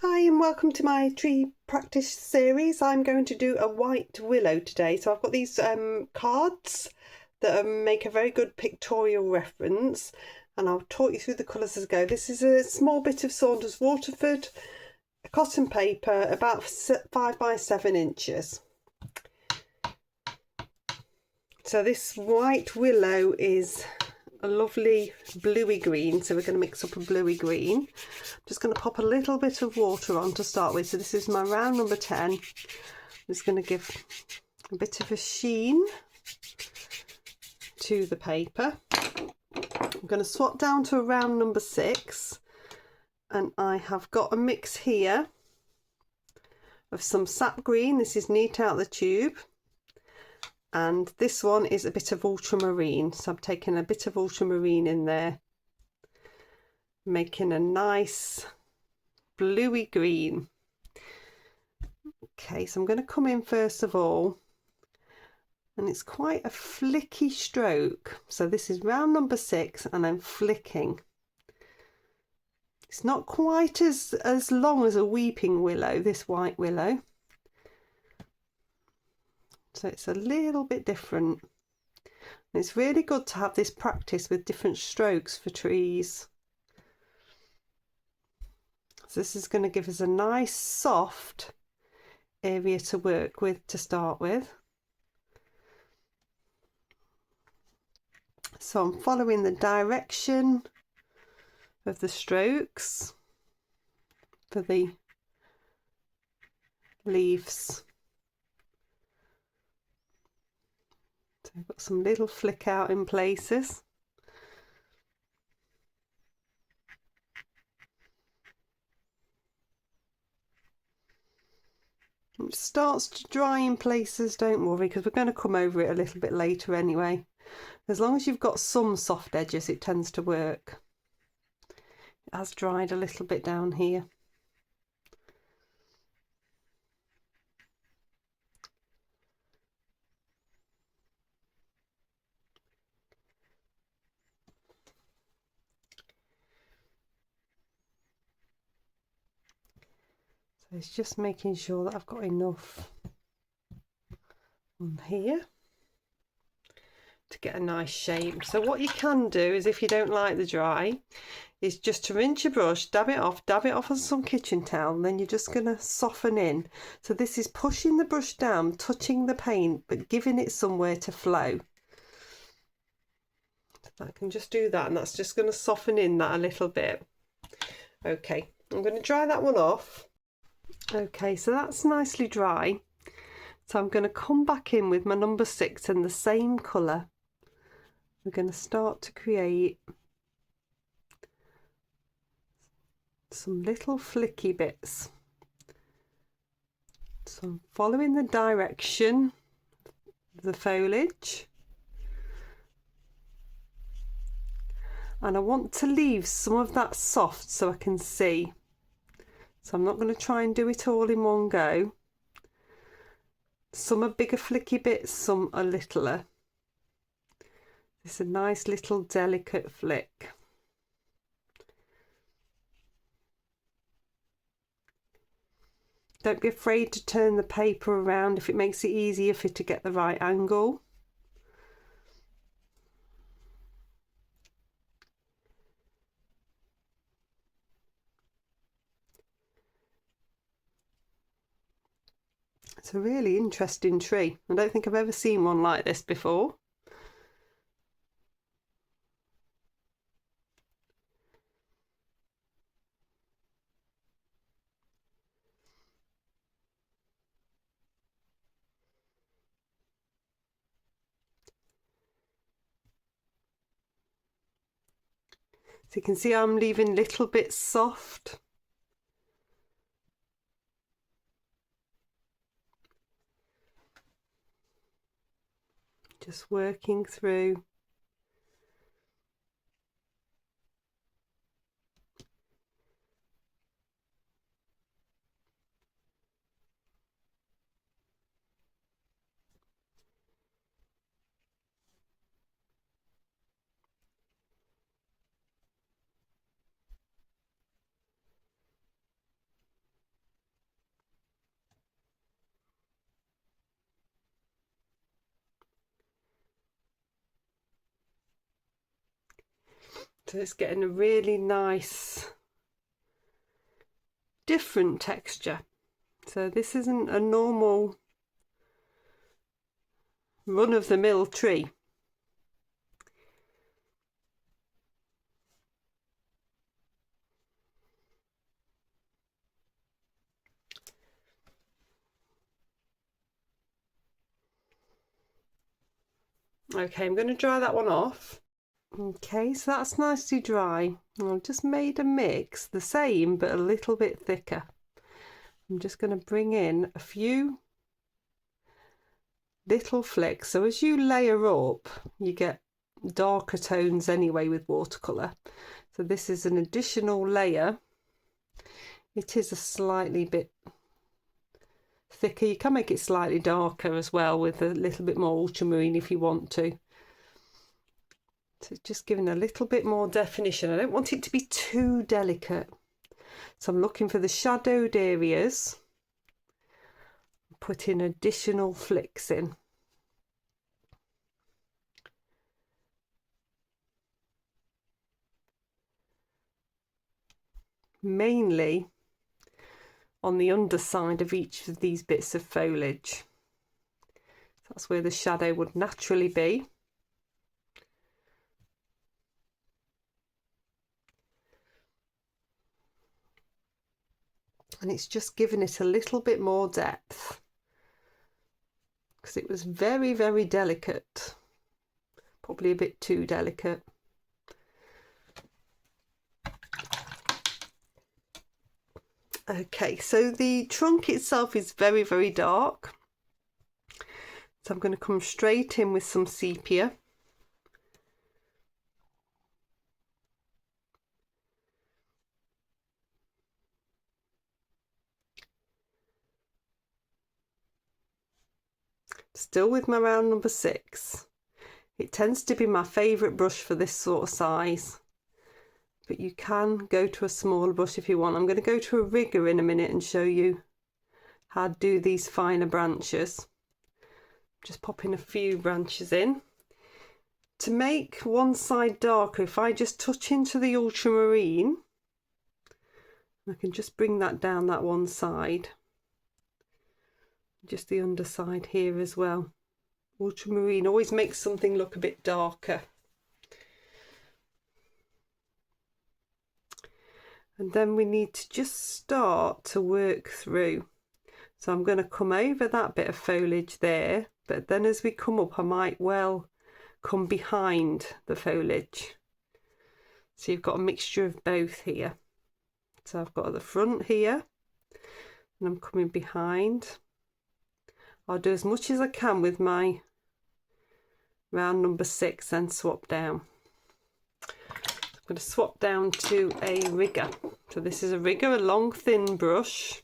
Hi and welcome to my tree practice series. I'm going to do a white willow today. So I've got these cards that make a very good pictorial reference, and I'll talk you through the colours as I go. This is a small bit of Saunders Waterford cotton paper, about 5 by 7 inches. So this white willow is a lovely bluey green, so we're going to mix up a bluey green. I'm just going to pop a little bit of water on to start with. So this is my round number 10. I'm just going to give a bit of a sheen to the paper. I'm going to swap down to a round number 6, and I have got a mix here of some sap green. This is neat out the tube. And this one is a bit of ultramarine, so I'm taking a bit of ultramarine in there, making a nice bluey green. Okay, so I'm going to come in first of all, and it's quite a flicky stroke. So this is round number 6, and I'm flicking. It's not quite as long as a weeping willow, this white willow. So it's a little bit different. And it's really good to have this practice with different strokes for trees. So this is going to give us a nice soft area to work with to start with. So I'm following the direction of the strokes for the leaves. So I've got some little flick out in places. It starts to dry in places, don't worry, because we're going to come over it a little bit later anyway. As long as you've got some soft edges, it tends to work. It has dried a little bit down here. So it's just making sure that I've got enough on here to get a nice shape. So what you can do is, if you don't like the dry, is just to rinse your brush, dab it off on some kitchen towel, and then you're just going to soften in. So this is pushing the brush down, touching the paint, but giving it somewhere to flow. So I can just do that, and that's just going to soften in that a little bit. Okay, I'm going to dry that one off. Okay, so that's nicely dry. So I'm going to come back in with my number 6 in the same colour. We're going to start to create some little flicky bits. So I'm following the direction of the foliage, and I want to leave some of that soft so I can see. So I'm not going to try and do it all in one go. Some are bigger flicky bits, some are littler. It's a nice little delicate flick. Don't be afraid to turn the paper around if it makes it easier for you to get the right angle. It's a really interesting tree. I don't think I've ever seen one like this before. So you can see I'm leaving little bits soft. Just working through. So it's getting a really nice different texture. So this isn't a normal run-of-the-mill tree. Okay, I'm going to dry that one off. Okay, so that's nicely dry. I've just made a mix, the same but a little bit thicker. I'm just going to bring in a few little flicks. So as you layer up, you get darker tones anyway with watercolour. So this is an additional layer. It is a slightly bit thicker. You can make it slightly darker as well with a little bit more ultramarine if you want to. So just giving a little bit more definition. I don't want it to be too delicate. So I'm looking for the shadowed areas. Put in additional flicks in. Mainly on the underside of each of these bits of foliage. That's where the shadow would naturally be. And it's just giving it a little bit more depth, because it was very, very delicate, probably a bit too delicate. Okay, so the trunk itself is very, very dark. So I'm going to come straight in with some sepia. Still with my round number 6. It tends to be my favourite brush for this sort of size, but you can go to a smaller brush if you want. I'm going to go to a rigger in a minute and show you how to do these finer branches. Just popping a few branches in. To make one side darker, if I just touch into the ultramarine, I can just bring that down that one side. Just the underside here as well. Ultramarine always makes something look a bit darker. And then we need to just start to work through. So I'm going to come over that bit of foliage there, but then as we come up I might well come behind the foliage. So you've got a mixture of both here. So I've got at the front here and I'm coming behind. I'll do as much as I can with my round number 6 and swap down. I'm going to swap down to a rigger. So this is a rigger, a long thin brush.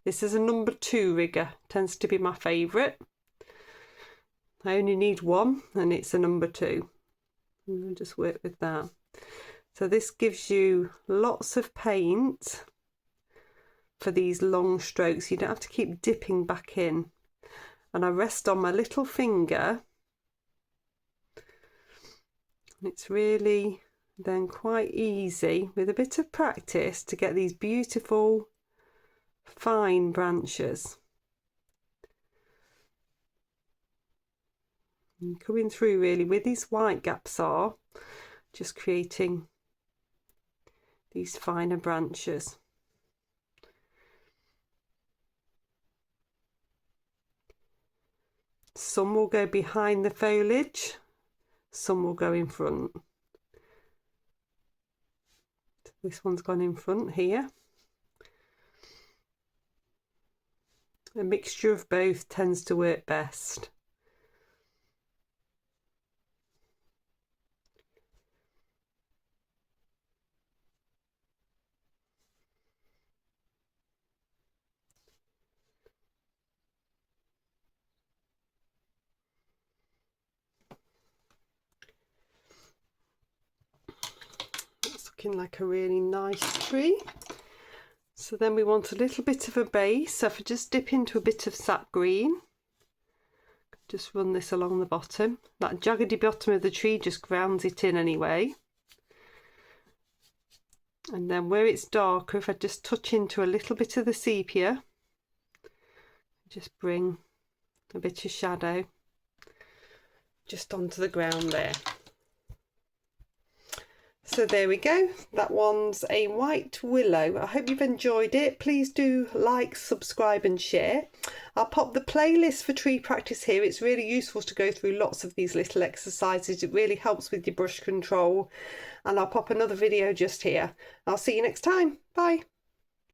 This is a number 2 rigger, tends to be my favourite. I only need one and it's a number 2. I'm going to just work with that. So this gives you lots of paint for these long strokes. You don't have to keep dipping back in. And I rest on my little finger, and it's really then quite easy with a bit of practice to get these beautiful fine branches. And coming through really where these white gaps are, just creating these finer branches. Some will go behind the foliage, some will go in front. This one's gone in front here. A mixture of both tends to work best. Like a really nice tree. So then we want a little bit of a base. So if I just dip into a bit of sap green, just run this along the bottom. That jaggedy bottom of the tree just grounds it in anyway. And then where it's darker, if I just touch into a little bit of the sepia, just bring a bit of shadow just onto the ground there. So there we go, that one's a white willow. I hope you've enjoyed it. Please do like, subscribe and share. I'll pop the playlist for tree practice here. It's really useful to go through lots of these little exercises. It really helps with your brush control. And I'll pop another video just here. I'll see you next time. Bye.